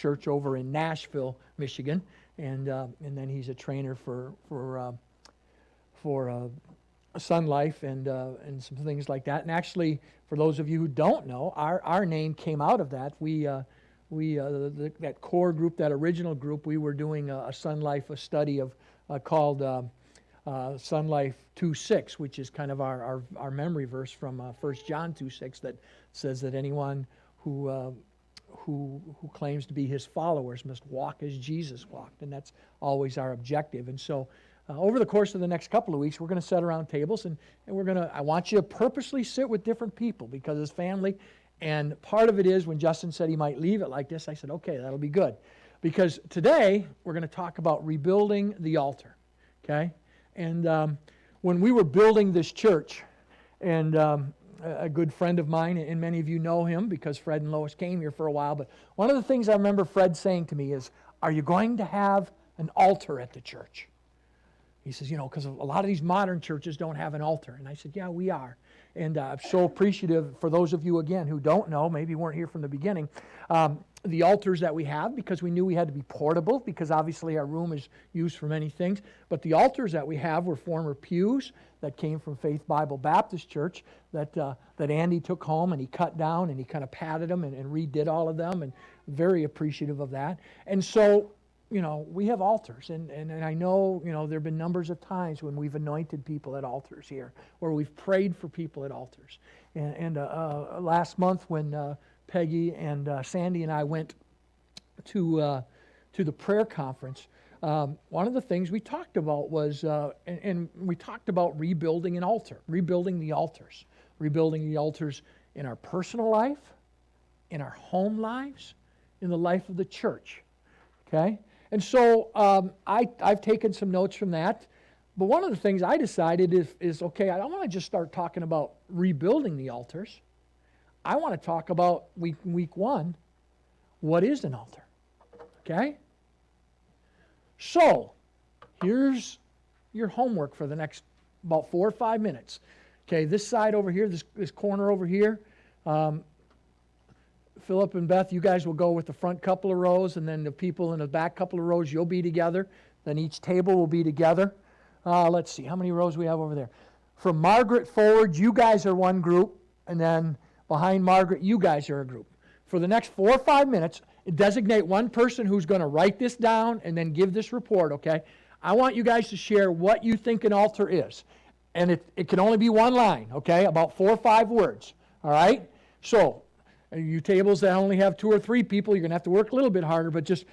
church over in Nashville, Michigan, and then he's a trainer for Sun Life and some things like that. And actually, for those of you who don't know, our name came out of that. That core group, that original group, we were doing a Sun Life, a study of called Sun Life 2:6, which is kind of our memory verse from 1 John 2:6 that says that anyone who claims to be his followers must walk as Jesus walked, and that's always our objective. And so over the course of the next couple of weeks, we're going to sit around tables, and I want you to purposely sit with different people because it's family. And part of it is when Justin said he might leave it like this, I said, okay, that'll be good. Because today, we're going to talk about rebuilding the altar, okay? And when we were building this church, and a good friend of mine, and many of you know him because Fred and Lois came here for a while, but one of the things I remember Fred saying to me is, are you going to have an altar at the church? He says, because a lot of these modern churches don't have an altar. And I said, yeah, we are. And I'm so appreciative for those of you, again, who don't know, maybe weren't here from the beginning, the altars that we have, because we knew we had to be portable, because obviously our room is used for many things. But the altars that we have were former pews that came from Faith Bible Baptist Church that Andy took home and he cut down and he kind of padded them and redid all of them, and very appreciative of that. And so, we have altars, and I know, there have been numbers of times when we've anointed people at altars here, or we've prayed for people at altars. And last month when Peggy and Sandy and I went to the prayer conference, one of the things we talked about was, and we talked about rebuilding an altar, rebuilding the altars in our personal life, in our home lives, in the life of the church, okay? And so I've taken some notes from that. But one of the things I decided is okay, I don't want to just start talking about rebuilding the altars. I want to talk about week one, what is an altar? Okay? So, here's your homework for the next about 4 or 5 minutes. Okay, this side over here, this corner over here, Philip and Beth, you guys will go with the front couple of rows, and then the people in the back couple of rows, you'll be together. Then each table will be together. Let's see, how many rows we have over there? From Margaret forward, you guys are one group, and then behind Margaret, you guys are a group. For the next 4 or 5 minutes, designate one person who's going to write this down and then give this report, okay? I want you guys to share what you think an altar is. And it can only be one line, okay? About 4 or 5 words, all right? So, you tables that only have 2 or 3 people, you're going to have to work a little bit harder, but just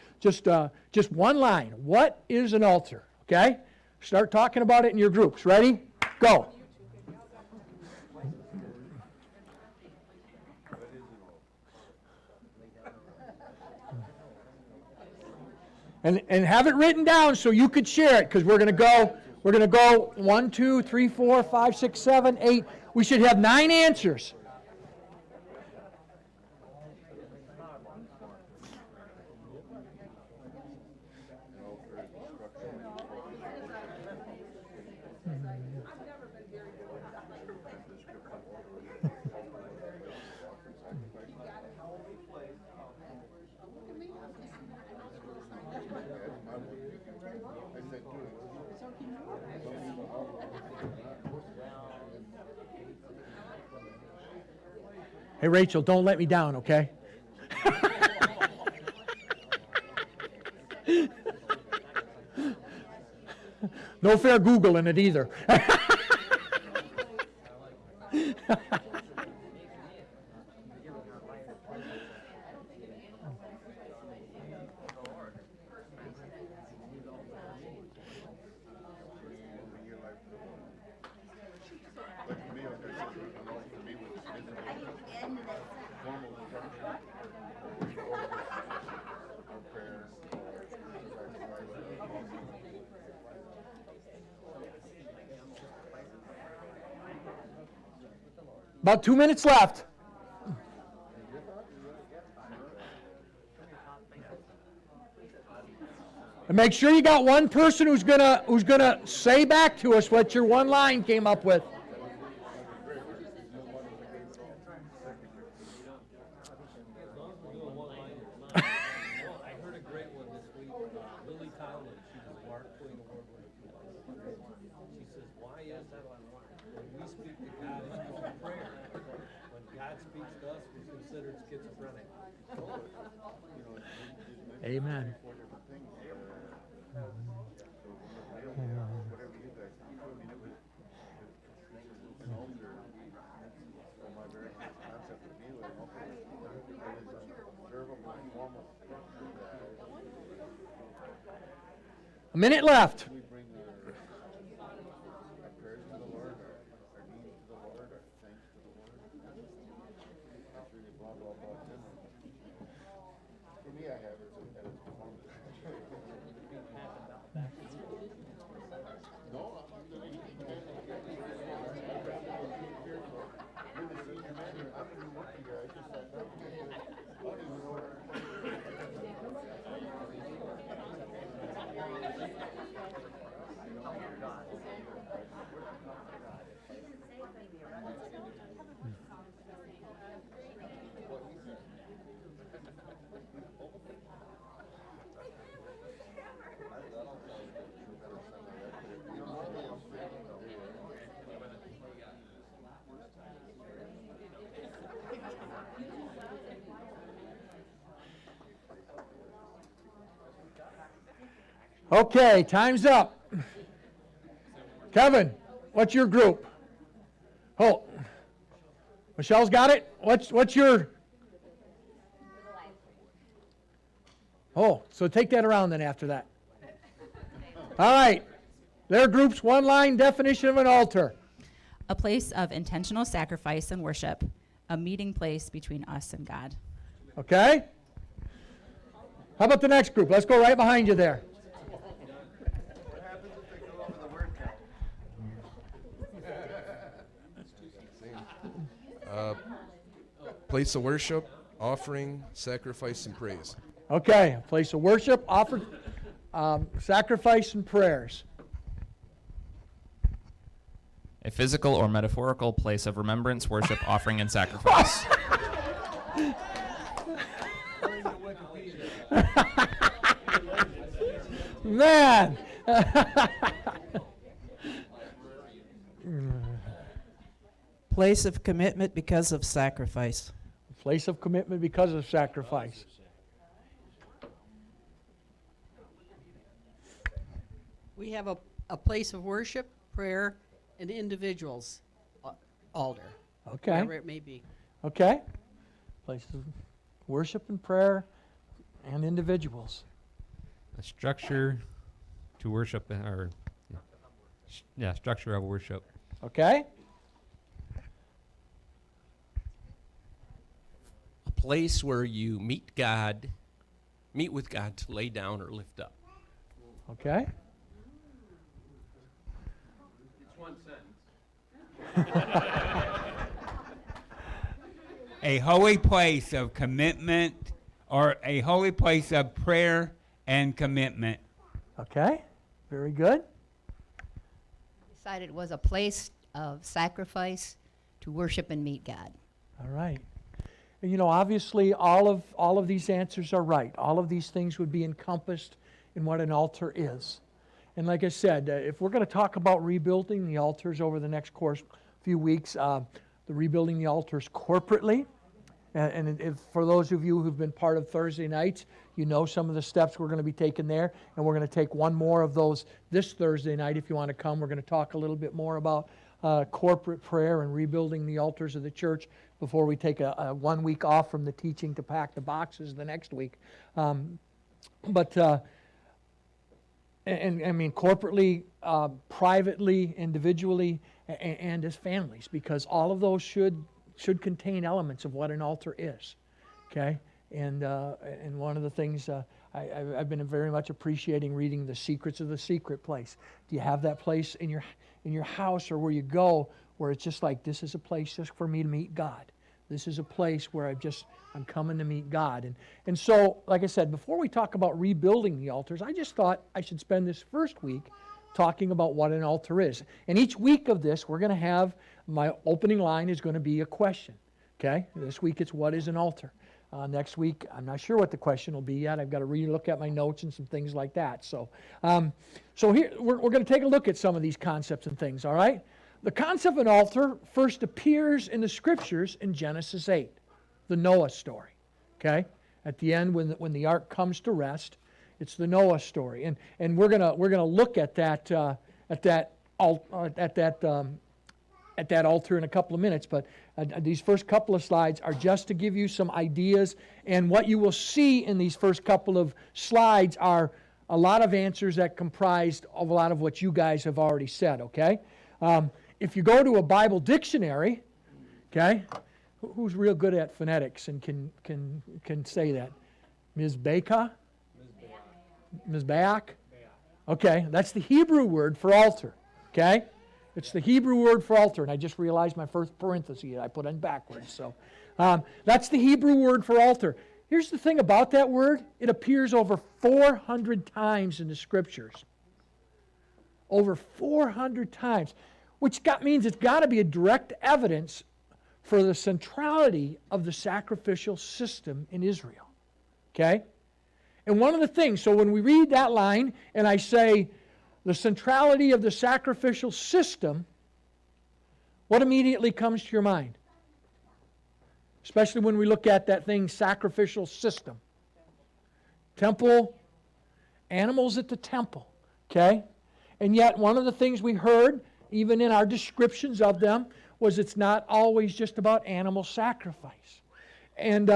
one line. What is an altar? Okay? Start talking about it in your groups. Ready? Go. And have it written down so you could share it, because we're going to go 1, 2, 3, 4, 5, 6, 7, 8. We should have 9 answers. Hey, Rachel, don't let me down, okay? No fair Googling it either. About 2 minutes left. And make sure you got one person who's gonna say back to us what your one line came up with. Maryland. She was a Mark Twain Award-winning pianist. She says, why is that? When we speak to God, it's called prayer. When God speaks to us, we're considered schizophrenic. Amen. Whatever you guys, I mean, it was an altar. So my very first concept of me was altar is observable, formal structure that A minute left. we bring our prayers to the Lord, our needs to the Lord, our thanks to the Lord. It's really blah, blah, blah. For me, I have it at its performance. No, I'm not doing anything. I'm the senior manager. I'm the new rookie here. I just sat down. I don't even know Okay, time's up. Kevin, what's your group? Oh, Michelle's got it? What's your? Oh, so take that around then after that. All right. Their group's one-line definition of an altar. A place of intentional sacrifice and worship, a meeting place between us and God. Okay? How about the next group? Let's go right behind you there. what happens if they go over the word count. Place of worship, offering, sacrifice, and praise. Okay, a place of worship, offer, sacrifice, and prayers. A physical or metaphorical place of remembrance, worship, offering, and sacrifice. Man! Place of commitment because of sacrifice. Place of commitment because of sacrifice. We have a place of worship, prayer, and individuals altar, Okay, whatever it may be. okay. Place of worship and prayer and individuals. A structure to worship, structure of worship. Okay? A place where you meet with God to lay down or lift up. Okay? It's one sentence. A holy place of commitment, or a holy place of prayer and commitment. Okay? Very good. Decided it was a place of sacrifice to worship and meet God. All right. And you know, obviously, all of these answers are right. All of these things would be encompassed in what an altar is. And like I said, if we're going to talk about rebuilding the altars over the next few weeks, the rebuilding the altars corporately, and if, for those of you who've been part of Thursday nights, you know some of the steps we're going to be taking there, and we're going to take one more of those this Thursday night if you want to come. We're going to talk a little bit more about corporate prayer and rebuilding the altars of the church before we take a 1 week off from the teaching to pack the boxes the next week. And I mean corporately, privately, individually, and as families, because all of those should contain elements of what an altar is. Okay, and one of the things I've been very much appreciating reading The Secrets of the Secret Place. Do you have that place in your house or where you go where it's just like, this is a place just for me to meet God? This is a place where I'm coming to meet God. And so, like I said, before we talk about rebuilding the altars, I just thought I should spend this first week talking about what an altar is. And each week of this, we're going to have, my opening line is going to be a question. Okay? This week it's, what is an altar? Next week, I'm not sure what the question will be yet. I've got to look at my notes and some things like that. So here, we're going to take a look at some of these concepts and things, all right? The concept of an altar first appears in the Scriptures in Genesis 8, the Noah story, okay? At the end, when the ark comes to rest, it's the Noah story. And we're gonna look at that altar in a couple of minutes, but these first couple of slides are just to give you some ideas, and what you will see in these first couple of slides are a lot of answers that comprised of a lot of what you guys have already said, okay? If you go to a Bible dictionary, okay, who's real good at phonetics and can say that? Ms. Baca? Ms. Baak? Okay, that's the Hebrew word for altar, okay? It's the Hebrew word for altar, and I just realized my first parenthesis I put in backwards. So that's the Hebrew word for altar. Here's the thing about that word. It appears over 400 times in the Scriptures. Over 400 times, which means it's got to be a direct evidence for the centrality of the sacrificial system in Israel. Okay? And one of the things, so when we read that line and I say, the centrality of the sacrificial system, what immediately comes to your mind? Especially when we look at that thing, sacrificial system. Temple, animals at the temple, okay? And yet one of the things we heard, even in our descriptions of them, was it's not always just about animal sacrifice. And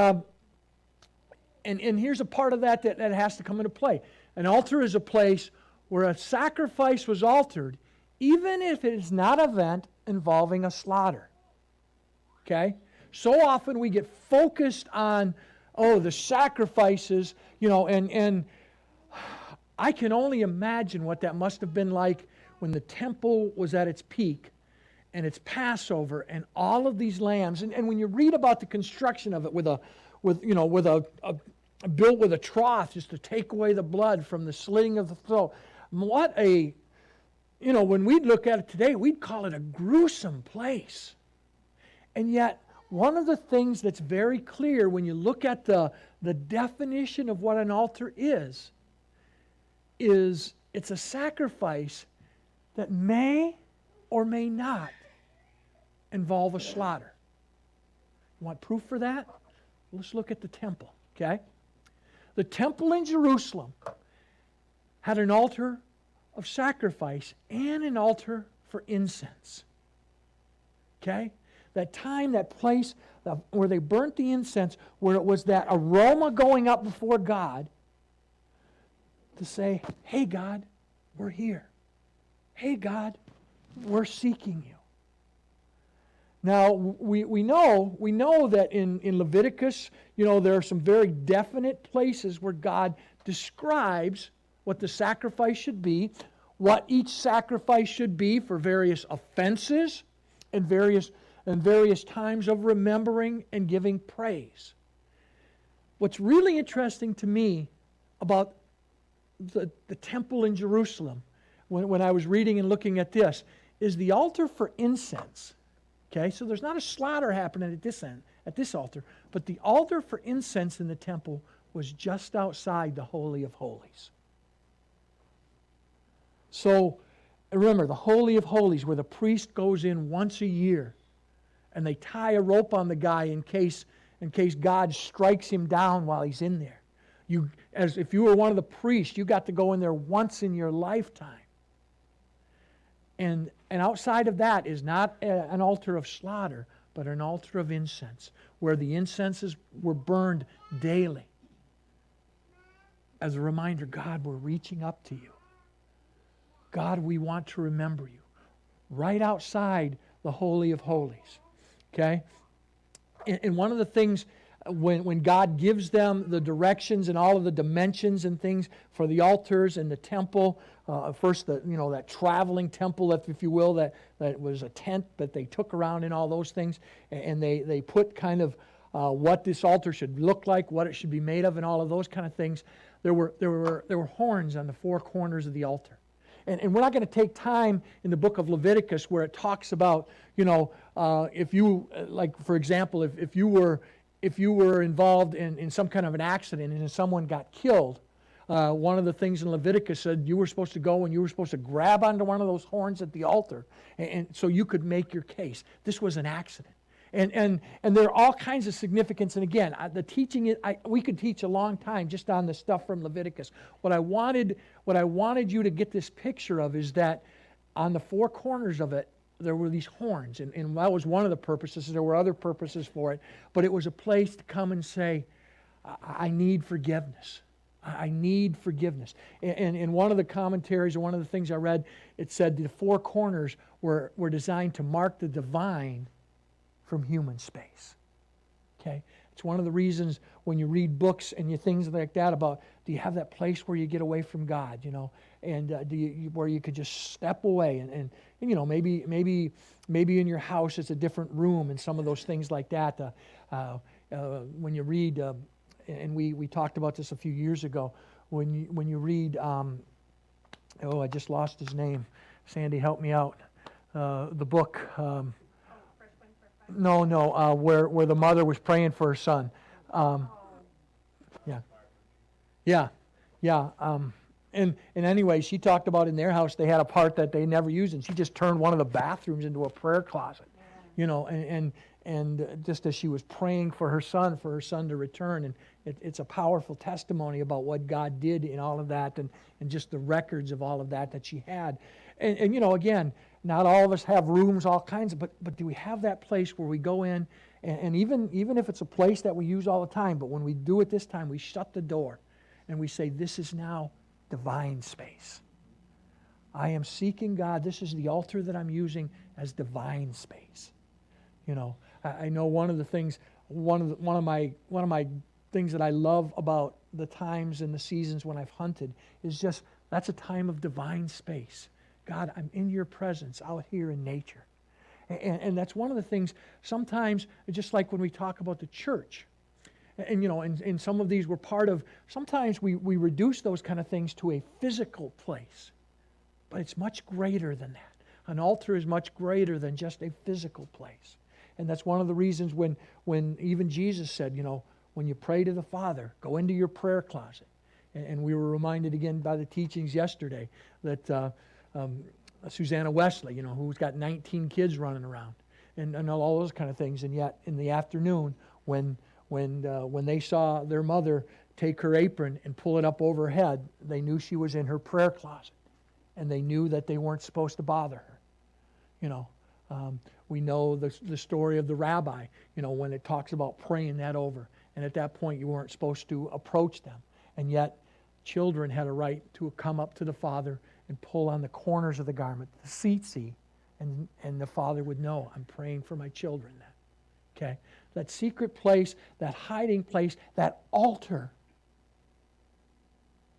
here's a part of that has to come into play. An altar is a place where a sacrifice was altered, even if it is not an event involving a slaughter. Okay? So often we get focused on, the sacrifices, and I can only imagine what that must have been like when the temple was at its peak and it's Passover and all of these lambs. And when you read about the construction of it built with a trough just to take away the blood from the slitting of the throat. When we'd look at it today, we'd call it a gruesome place. And yet, one of the things that's very clear when you look at the definition of what an altar is it's a sacrifice that may or may not involve a slaughter. You want proof for that? Let's look at the temple, okay? The temple in Jerusalem had an altar of sacrifice and an altar for incense. Okay? That time, that place where they burnt the incense, where it was that aroma going up before God to say, hey God, we're here. Hey God, we're seeking you. Now, we know that in Leviticus, there are some very definite places where God describes what the sacrifice should be, what each sacrifice should be for various offenses and various times of remembering and giving praise. What's really interesting to me about the temple in Jerusalem, when I was reading and looking at this, is the altar for incense. Okay, so there's not a slaughter happening at this altar, but the altar for incense in the temple was just outside the Holy of Holies. So remember, the Holy of Holies, where the priest goes in once a year, and they tie a rope on the guy in case God strikes him down while he's in there. As if you were one of the priests, you got to go in there once in your lifetime. And outside of that is not an altar of slaughter, but an altar of incense, where the incenses were burned daily. As a reminder, God, we're reaching up to you. God, we want to remember you. Right outside the Holy of Holies. Okay? And one of the things, when God gives them the directions and all of the dimensions and things for the altars and the temple, first that traveling temple, if you will, that was a tent that they took around and all those things, and they put kind of what this altar should look like, what it should be made of, and all of those kind of things. There were horns on the four corners of the altar. And we're not going to take time in the book of Leviticus where it talks about, if you, like for example, if you were if you were involved in some kind of an accident and someone got killed, one of the things in Leviticus said you were supposed to go and you were supposed to grab onto one of those horns at the altar, and so you could make your case. This was an accident. And there are all kinds of significance. And again, the teaching, we could teach a long time just on the stuff from Leviticus. What I wanted you to get this picture of is that on the four corners of it, there were these horns. And that was one of the purposes. There were other purposes for it. But it was a place to come and say, I need forgiveness. I need forgiveness. And in one of the commentaries, or one of the things I read, it said the four corners were designed to mark the divine from human space. Okay? It's one of the reasons when you read books and you things like that about, do you have that place where you get away from God, and where you could just step away and maybe in your house it's a different room and some of those things like that. When you read, and we talked about this a few years ago, when you read, I just lost his name. Sandy, help me out. The book. Where the mother was praying for her son. And anyway, she talked about in their house they had a part that they never used, and she just turned one of the bathrooms into a prayer closet. And just as she was praying for her son to return, and it's a powerful testimony about what God did in all of that, and just the records of all of that she had. And again, not all of us have rooms, all kinds of, but do we have that place where we go in, and even if it's a place that we use all the time, but when we do it this time, we shut the door, and we say, this is now divine space. I am seeking God. This is the altar that I'm using as divine space. I know one of the things, one of my things that I love about the times and the seasons when I've hunted is just, that's a time of divine space. God, I'm in your presence out here in nature. And that's one of the things, sometimes, just like when we talk about the church, and some of these were part of, sometimes we reduce those kind of things to a physical place. But it's much greater than that. An altar is much greater than just a physical place. And that's one of the reasons when even Jesus said, when you pray to the Father, go into your prayer closet. And we were reminded again by the teachings yesterday that Susanna Wesley, who's got 19 kids running around, and all those kind of things. And yet in the afternoon, when they saw their mother take her apron and pull it up over her head, they knew she was in her prayer closet. And they knew that they weren't supposed to bother her. We know the story of the rabbi, when it talks about praying that over. And at that point, you weren't supposed to approach them. And yet, children had a right to come up to the father and pull on the corners of the garment, the tzitzit, and the father would know, I'm praying for my children then. Okay? That secret place, that hiding place, that altar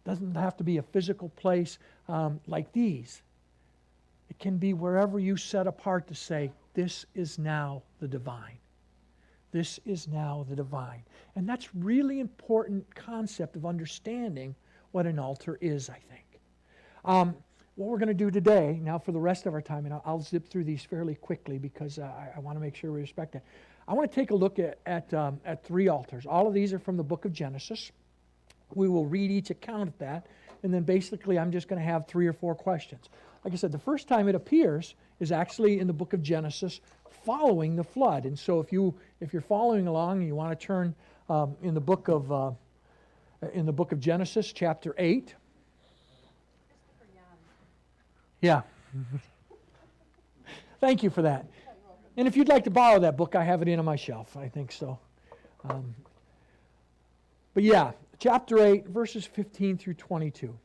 doesn't have to be a physical place like these. It can be wherever you set apart to say, this is now the divine. This is now the divine. And that's really important concept of understanding what an altar is, I think. What we're going to do today, now for the rest of our time, and I'll zip through these fairly quickly because I want to make sure we respect it. I want to take a look at three altars. All of these are from the book of Genesis. We will read each account of that, and then basically I'm just going to have 3 or 4 questions. Like I said, the first time it appears is actually in the book of Genesis following the flood. And so if you're following along and you want to turn in the book of Genesis, chapter 8. Yeah. Thank you for that. And if you'd like to borrow that book, I have it in on my shelf. I think so. But yeah, chapter 8, verses 15 through 22.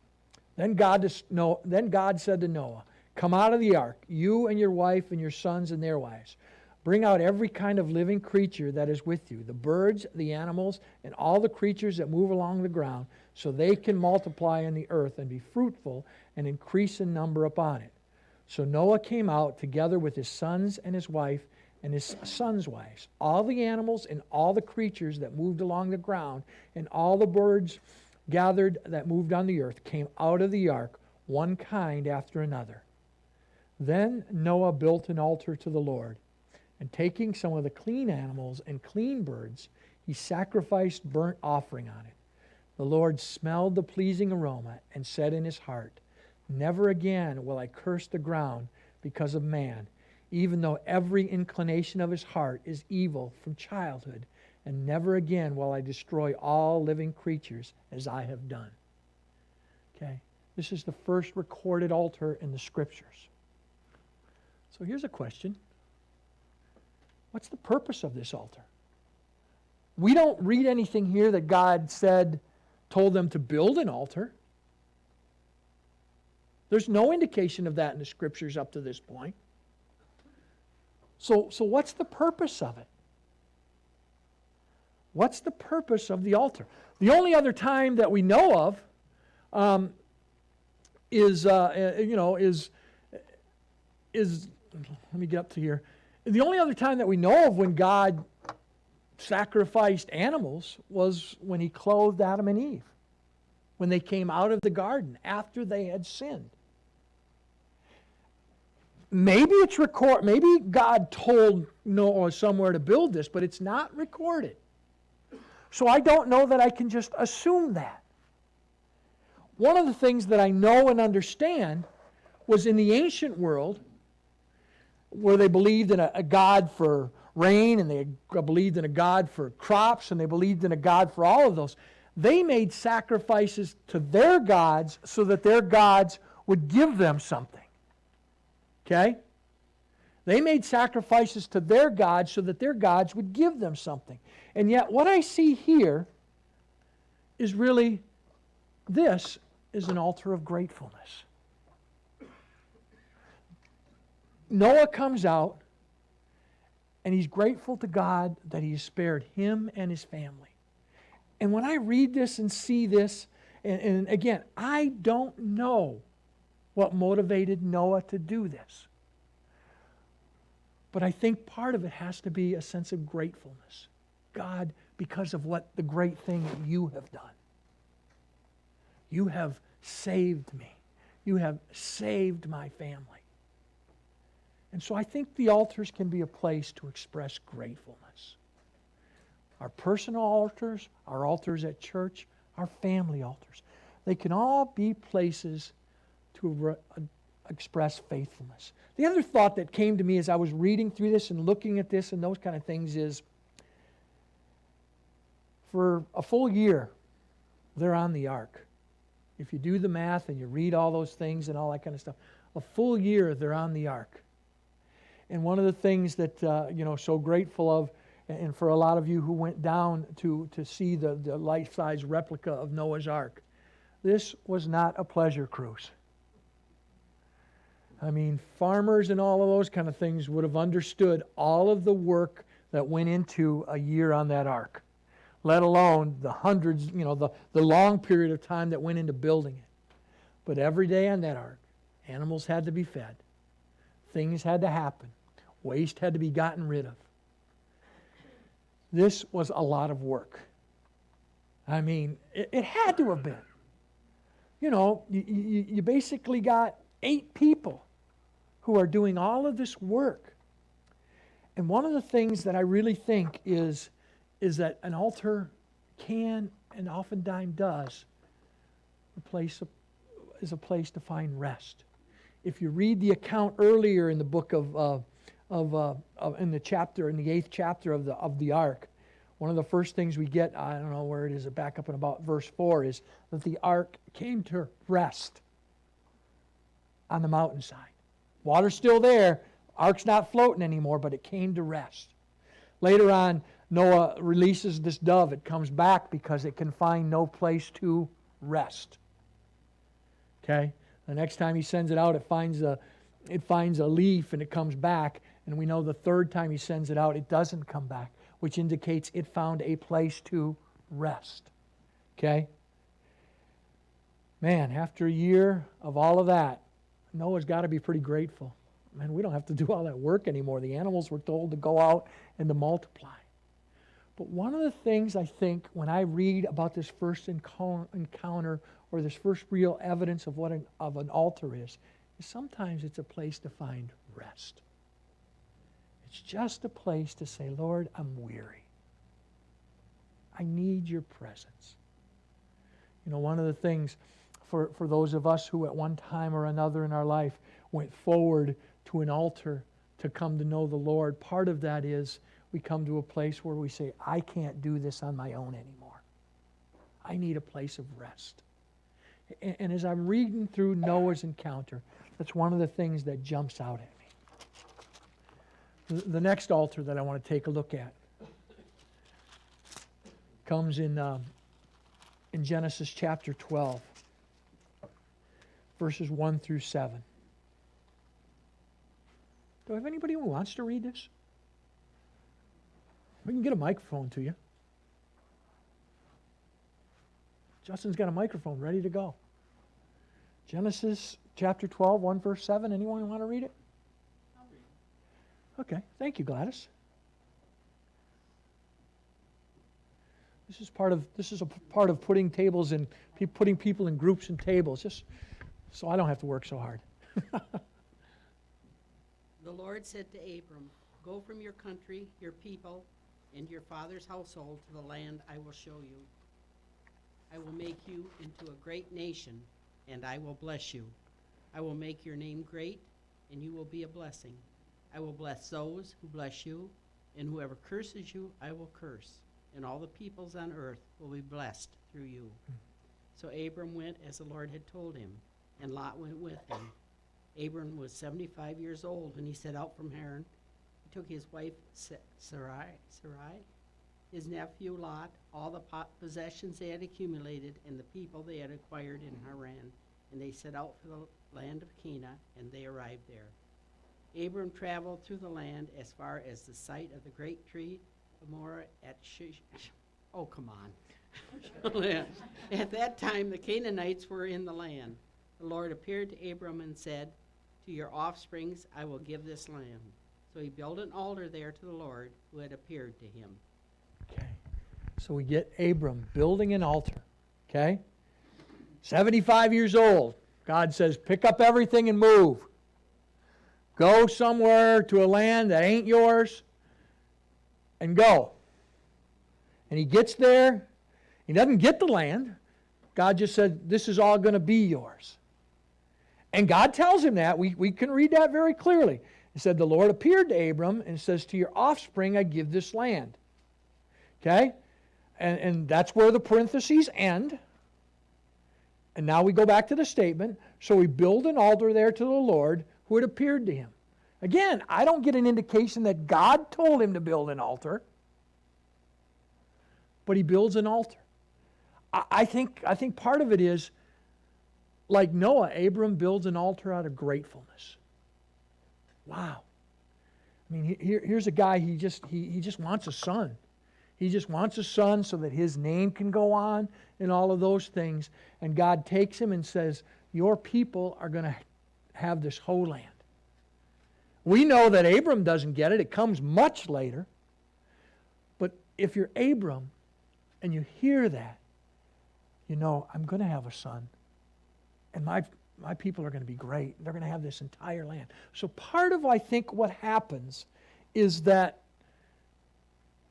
Then God said to Noah, come out of the ark, you and your wife and your sons and their wives. Bring out every kind of living creature that is with you, the birds, the animals, and all the creatures that move along the ground, so they can multiply on the earth and be fruitful and increase in number upon it. So Noah came out together with his sons and his wife and his sons' wives, all the animals and all the creatures that moved along the ground, and all the birds gathered that moved on the earth came out of the ark, one kind after another. Then Noah built an altar to the Lord, and taking some of the clean animals and clean birds, He sacrificed burnt offering on it. The Lord smelled the pleasing aroma and said in his heart, Never again will I curse the ground because of man, even though every inclination of his heart is evil from childhood, and never again will I destroy all living creatures as I have done. Okay, this is the first recorded altar in the Scriptures. So here's a question. What's the purpose of this altar? We don't read anything here that God told them to build an altar. There's no indication of that in the Scriptures up to this point. So what's the purpose of it? What's the purpose of the altar? The only other time that we know of is let me get up to here. The only other time that we know of when God sacrificed animals was when he clothed Adam and Eve, when they came out of the garden after they had sinned. Maybe maybe God told Noah somewhere to build this, but it's not recorded. So I don't know that I can just assume that. One of the things that I know and understand was in the ancient world, where they believed in a God for rain, and they believed in a God for crops, and they believed in a God for all of those, they made sacrifices to their gods so that their gods would give them something. Okay? They made sacrifices to their gods so that their gods would give them something. And yet what I see here is really, this is an altar of gratefulness. Noah comes out, and he's grateful to God that he has spared him and his family. And when I read this and see this, and again, I don't know what motivated Noah to do this. But I think part of it has to be a sense of gratefulness. God, because of what the great thing that you have done. You have saved me. You have saved my family. And so I think the altars can be a place to express gratefulness. Our personal altars, our altars at church, our family altars, they can all be places to express faithfulness. The other thought that came to me as I was reading through this and looking at this and those kind of things is, for a full year, they're on the ark. If you do the math and you read all those things and all that kind of stuff, a full year they're on the ark. And one of the things that, so grateful of, and for a lot of you who went down to see the life-size replica of Noah's Ark, this was not a pleasure cruise. I mean, farmers and all of those kind of things would have understood all of the work that went into a year on that ark, let alone the hundreds, the long period of time that went into building it. But every day on that ark, animals had to be fed. Things had to happen. Waste had to be gotten rid of. This was a lot of work. I mean, it had to have been. You basically got 8 people who are doing all of this work. And one of the things that I really think is that an altar can, and oftentimes does, is a place to find rest. If you read the account earlier in the book in the 8th chapter of the ark, one of the first things we get, I don't know where it is, back up in about verse 4, is that the ark came to rest on the mountainside. Water's still there, ark's not floating anymore, but it came to rest. Later on, Noah releases this dove. It comes back because it can find no place to rest. Okay? The next time he sends it out, it finds a leaf and it comes back. And we know the third time he sends it out, it doesn't come back, which indicates it found a place to rest. Okay? Man, after a year of all of that, Noah's got to be pretty grateful. Man, we don't have to do all that work anymore. The animals were told to go out and to multiply. But one of the things I think when I read about this first encounter or this first real evidence of what an altar is sometimes it's a place to find rest. It's just a place to say, Lord, I'm weary. I need your presence. You know, one of the things for those of us who at one time or another in our life went forward to an altar to come to know the Lord, part of that is we come to a place where we say, I can't do this on my own anymore. I need a place of rest. And as I'm reading through Noah's encounter, that's one of the things that jumps out at me. The next altar that I want to take a look at comes in Genesis chapter 12, verses 1 through 7. Do I have anybody who wants to read this? We can get a microphone to you. Justin's got a microphone ready to go. Genesis chapter 12, 1 verse 7. Anyone want to read it? I'll read it. Okay. Thank you, Gladys. This is a part of putting tables in, putting people in groups and tables, just so I don't have to work so hard. The Lord said to Abram, "Go from your country, your people, and your father's household to the land I will show you. I will make you into a great nation, and I will bless you. I will make your name great, and you will be a blessing. I will bless those who bless you, and whoever curses you, I will curse. And all the peoples on earth will be blessed through you." So Abram went as the Lord had told him, and Lot went with him. Abram was 75 years old when he set out from Haran. He took his wife Sarai, his nephew Lot, all the possessions they had accumulated, and the people they had acquired in Haran, and they set out for the land of Canaan, and they arrived there. Abram traveled through the land as far as the site of the great tree of Moreh at oh, come on. At that time, the Canaanites were in the land. The Lord appeared to Abram and said, "To your offsprings I will give this land." So he built an altar there to the Lord who had appeared to him. Okay. So we get Abram building an altar. Okay? 75 years old. God says, pick up everything and move. Go somewhere to a land that ain't yours and go. And he gets there. He doesn't get the land. God just said, this is all going to be yours. And God tells him that. We can read that very clearly. He said, the Lord appeared to Abram and says, to your offspring I give this land. Okay? And that's where the parentheses end. And now we go back to the statement. So we build an altar there to the Lord who had appeared to him. Again, I don't get an indication that God told him to build an altar. But he builds an altar. I think part of it is, like Noah, Abram builds an altar out of gratefulness. Wow. I mean, here's a guy, he just wants a son. He just wants a son so that his name can go on and all of those things. And God takes him and says, your people are going to have this whole land. We know that Abram doesn't get it. It comes much later. But if you're Abram and you hear that, you know, I'm going to have a son. And my people are going to be great. They're going to have this entire land. So part of, I think, what happens is that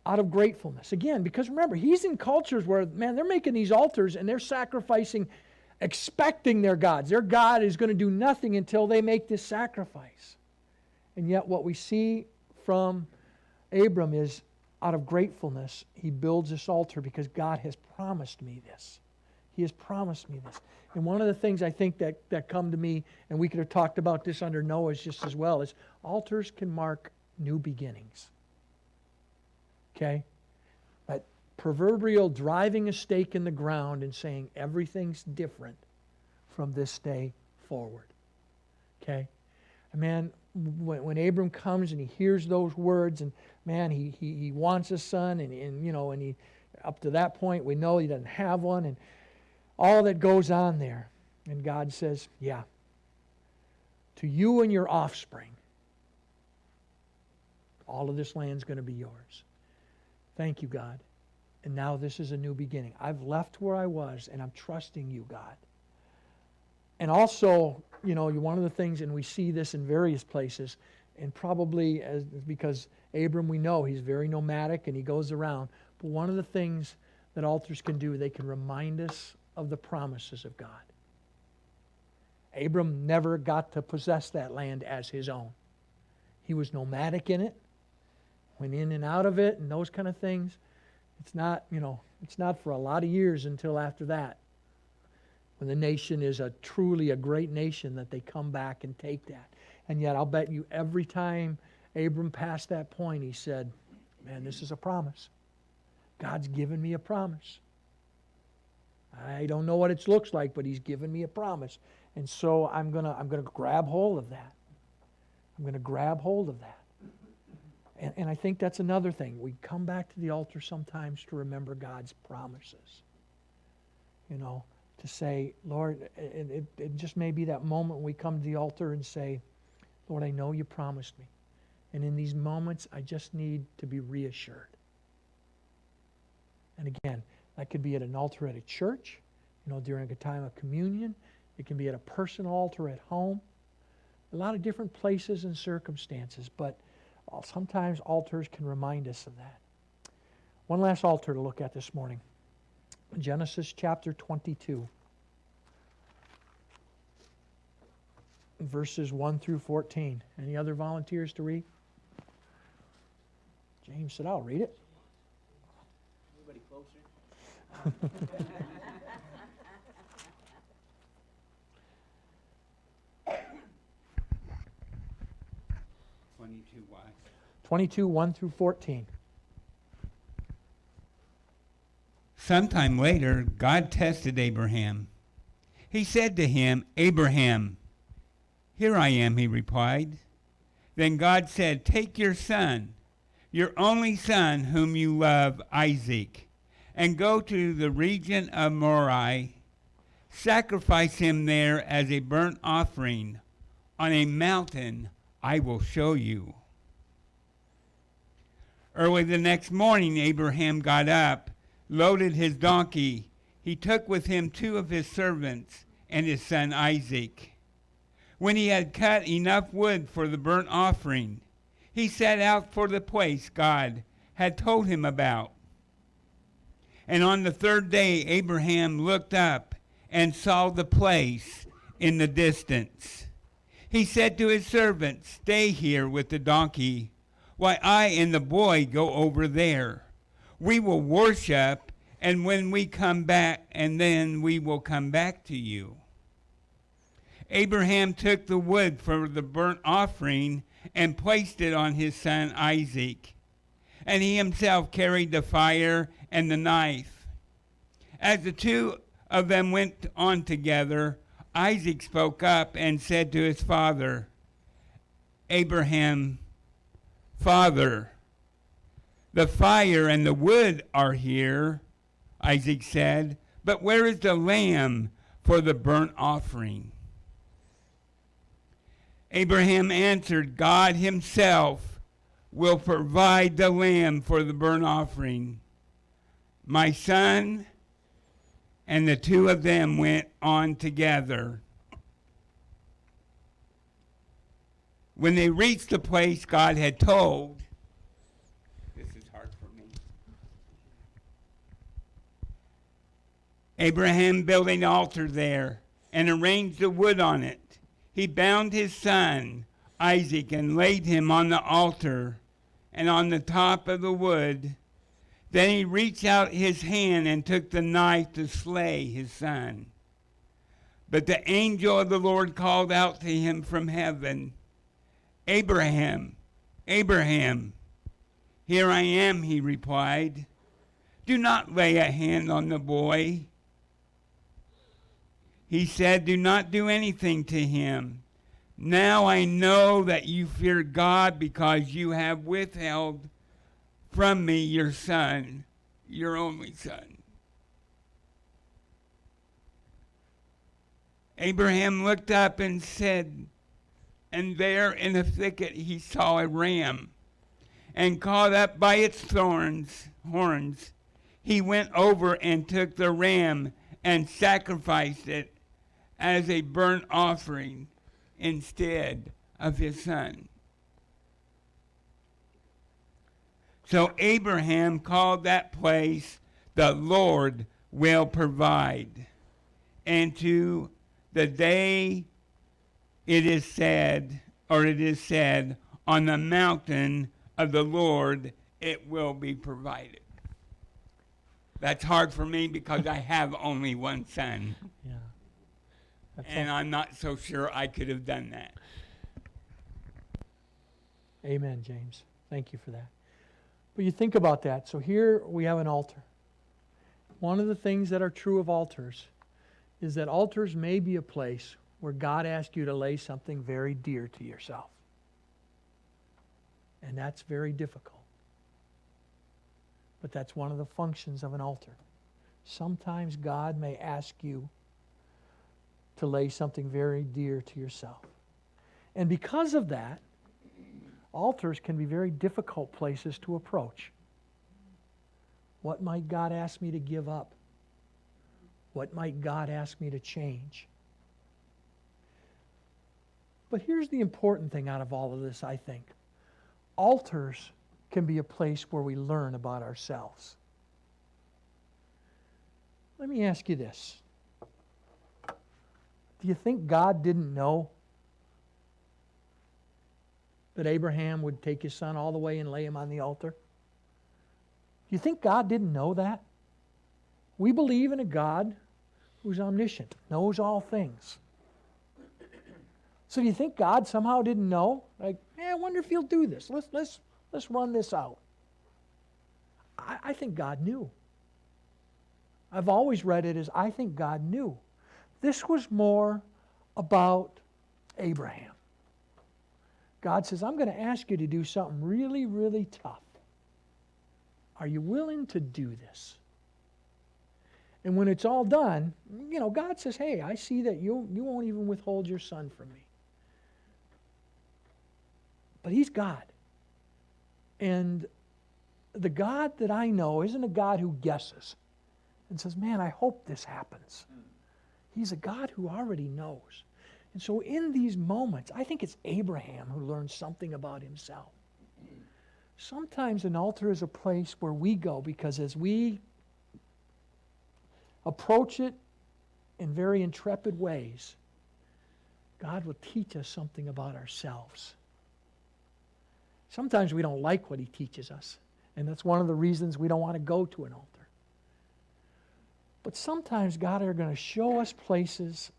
out of gratefulness. Again, because remember, he's in cultures where, man, they're making these altars and they're sacrificing, expecting their gods. Their God is going to do nothing until they make this sacrifice. And yet what we see from Abram is, out of gratefulness, he builds this altar because God has promised me this. He has promised me this. And one of the things I think that come to me, and we could have talked about this under Noah's just as well, is altars can mark new beginnings. Okay? That proverbial driving a stake in the ground and saying everything's different from this day forward. Okay? And man, when Abram comes and he hears those words, and man, he wants a son, and you know, and he, up to that point we know he doesn't have one, and all that goes on there. And God says, yeah, to you and your offspring, all of this land's going to be yours. Thank you, God. And now this is a new beginning. I've left where I was, and I'm trusting you, God. And also, you know, one of the things, and we see this in various places, and probably because Abram, we know he's very nomadic and he goes around. But one of the things that altars can do. They can remind us of the promises of God. Abram never got to possess that land as his own. He was nomadic in it, went in and out of it and those kind of things. It's not, it's not for a lot of years until after that, when the nation is truly a great nation, that they come back and take that. And yet I'll bet you every time Abram passed that point, he said, man, this is a promise. God's given me a promise. I don't know what it looks like, but he's given me a promise. And so I'm gonna grab hold of that. I'm gonna grab hold of that. And I think that's another thing. We come back to the altar sometimes to remember God's promises. To say, Lord, it just may be that moment when we come to the altar and say, Lord, I know you promised me. And in these moments, I just need to be reassured. And again, that could be at an altar at a church, during a time of communion. It can be at a personal altar at home. A lot of different places and circumstances, but sometimes altars can remind us of that. One last altar to look at this morning. Genesis chapter 22. Verses 1 through 14. Any other volunteers to read? James said, I'll read it. Anybody closer? 22, 1 through 14. Sometime later, God tested Abraham. He said to him, Abraham, here I am, he replied. Then God said, take your son, your only son whom you love, Isaac, and go to the region of Moriah. Sacrifice him there as a burnt offering on a mountain I will show you. Early the next morning, Abraham got up, loaded his donkey. He took with him 2 of his servants and his son Isaac. When he had cut enough wood for the burnt offering, he set out for the place God had told him about. And on the 3rd day, Abraham looked up and saw the place in the distance. He said to his servant, stay here with the donkey, while I and the boy go over there. We will worship, and when we come back, and then we will come back to you. Abraham took the wood for the burnt offering and placed it on his son Isaac, and he himself carried the fire and the knife. As the 2 of them went on together, Isaac spoke up and said to his father, Abraham, Father, the fire and the wood are here, Isaac said, but where is the lamb for the burnt offering? Abraham answered, God himself will provide the lamb for the burnt offering. My son, and the 2 of them went on together. When they reached the place God had told, this is hard for me. Abraham built an altar there and arranged the wood on it. He bound his son, Isaac, and laid him on the altar and on the top of the wood. Then he reached out his hand and took the knife to slay his son. But the angel of the Lord called out to him from heaven, Abraham, Abraham. Here I am, he replied. Do not lay a hand on the boy. He said, do not do anything to him. Now I know that you fear God because you have withheld from me your son, your only son. Abraham looked up and said, and there in the thicket he saw a ram, and caught up by its horns, he went over and took the ram and sacrificed it as a burnt offering instead of his son. So Abraham called that place the Lord will provide. And to the day it is said, on the mountain of the Lord it will be provided. That's hard for me because I have only one son. Yeah. That's And I'm not so sure I could have done that. Amen, James. Thank you for that. But you think about that. So here we have an altar. One of the things that are true of altars is that altars may be a place where God asks you to lay something very dear to yourself. And that's very difficult. But that's one of the functions of an altar. Sometimes God may ask you to lay something very dear to yourself. And because of that, altars can be very difficult places to approach. What might God ask me to give up? What might God ask me to change? But here's the important thing out of all of this, I think. Altars can be a place where we learn about ourselves. Let me ask you this. Do you think God didn't know that Abraham would take his son all the way and lay him on the altar? Do you think God didn't know that? We believe in a God who's omniscient, knows all things. So do you think God somehow didn't know? Like, I wonder if he'll do this. Let's run this out. I think God knew. I've always read it as I think God knew. This was more about Abraham. God says, I'm going to ask you to do something really, really tough. Are you willing to do this? And when it's all done, God says, hey, I see that you won't even withhold your son from me. But he's God. And the God that I know isn't a God who guesses and says, man, I hope this happens. He's a God who already knows. And so in these moments, I think it's Abraham who learns something about himself. Sometimes an altar is a place where we go because as we approach it in very intrepid ways, God will teach us something about ourselves. Sometimes we don't like what he teaches us, and that's one of the reasons we don't want to go to an altar. But sometimes God are going to show us places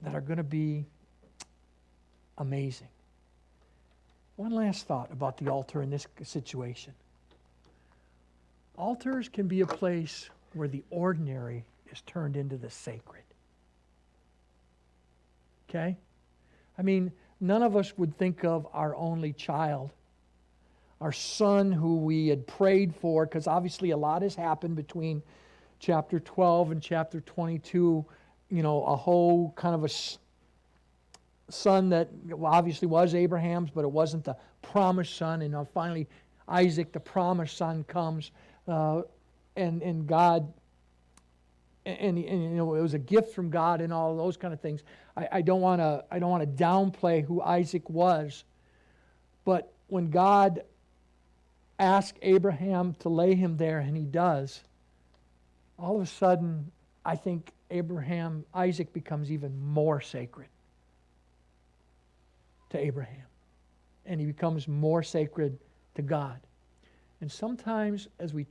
that are going to be amazing. One last thought about the altar in this situation. Altars can be a place where the ordinary is turned into the sacred. Okay? I mean, none of us would think of our only child, our son who we had prayed for, because obviously a lot has happened between chapter 12 and chapter 22, a whole kind of a son that obviously was Abraham's, but it wasn't the promised son. And finally, Isaac, the promised son, comes, and God, and it was a gift from God, and all those kind of things. I don't want to downplay who Isaac was, but when God asked Abraham to lay him there, and he does, all of a sudden, I think Isaac becomes even more sacred to Abraham. And he becomes more sacred to God. And sometimes as we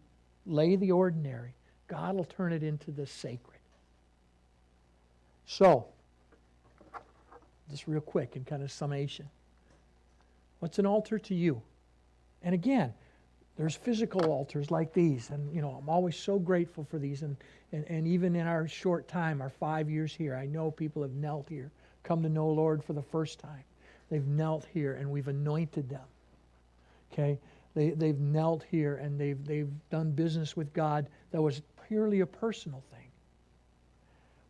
lay the ordinary, God will turn it into the sacred. So, just real quick in kind of summation. What's an altar to you? And again, there's physical altars like these, and I'm always so grateful for these. And even in our short time, our 5 years here, I know people have knelt here, come to know Lord for the first time. They've knelt here, and we've anointed them. Okay, they've knelt here, and they've done business with God that was purely a personal thing.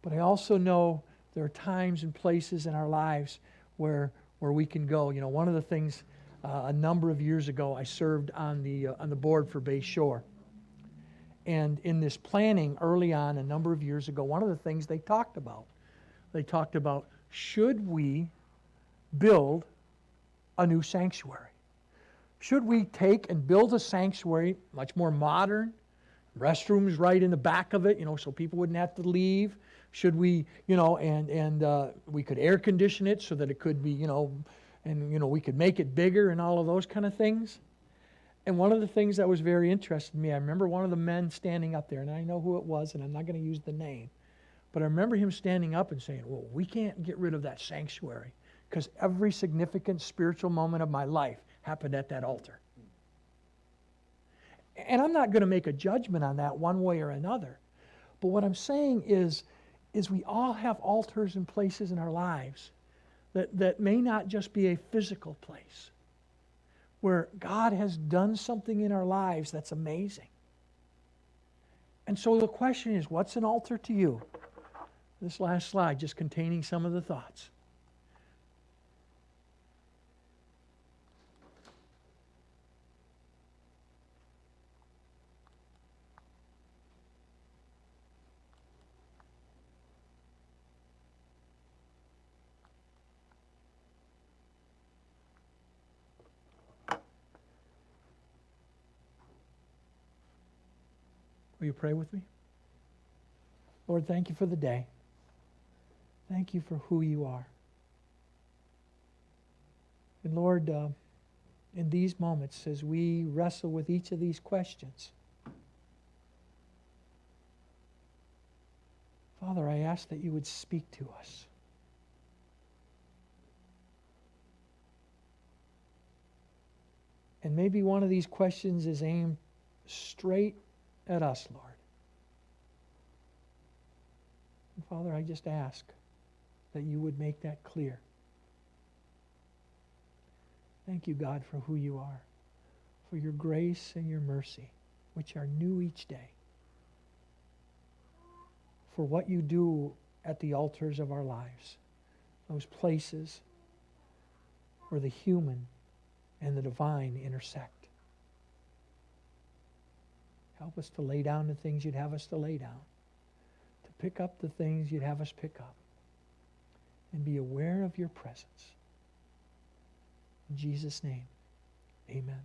But I also know there are times and places in our lives where we can go. One of the things. A number of years ago, I served on the board for Bay Shore. And in this planning early on, a number of years ago, one of the things they talked about, should we build a new sanctuary? Should we take and build a sanctuary, much more modern, restrooms right in the back of it, so people wouldn't have to leave. Should we, and we could air condition it so that it could be, we could make it bigger and all of those kind of things. And one of the things that was very interesting to me, I remember one of the men standing up there, and I know who it was, and I'm not going to use the name, but I remember him standing up and saying, well, we can't get rid of that sanctuary because every significant spiritual moment of my life happened at that altar. And I'm not going to make a judgment on that one way or another. But what I'm saying is we all have altars and places in our lives that may not just be a physical place, where God has done something in our lives that's amazing. And so the question is, what's an altar to you? This last slide just containing some of the thoughts. Will you pray with me? Lord, thank you for the day. Thank you for who you are. And Lord, in these moments, as we wrestle with each of these questions, Father, I ask that you would speak to us. And maybe one of these questions is aimed straight at us, Lord. And Father, I just ask that you would make that clear. Thank you, God, for who you are, for your grace and your mercy, which are new each day, for what you do at the altars of our lives, those places where the human and the divine intersect. Help us to lay down the things you'd have us to lay down, to pick up the things you'd have us pick up, and be aware of your presence. In Jesus' name, amen.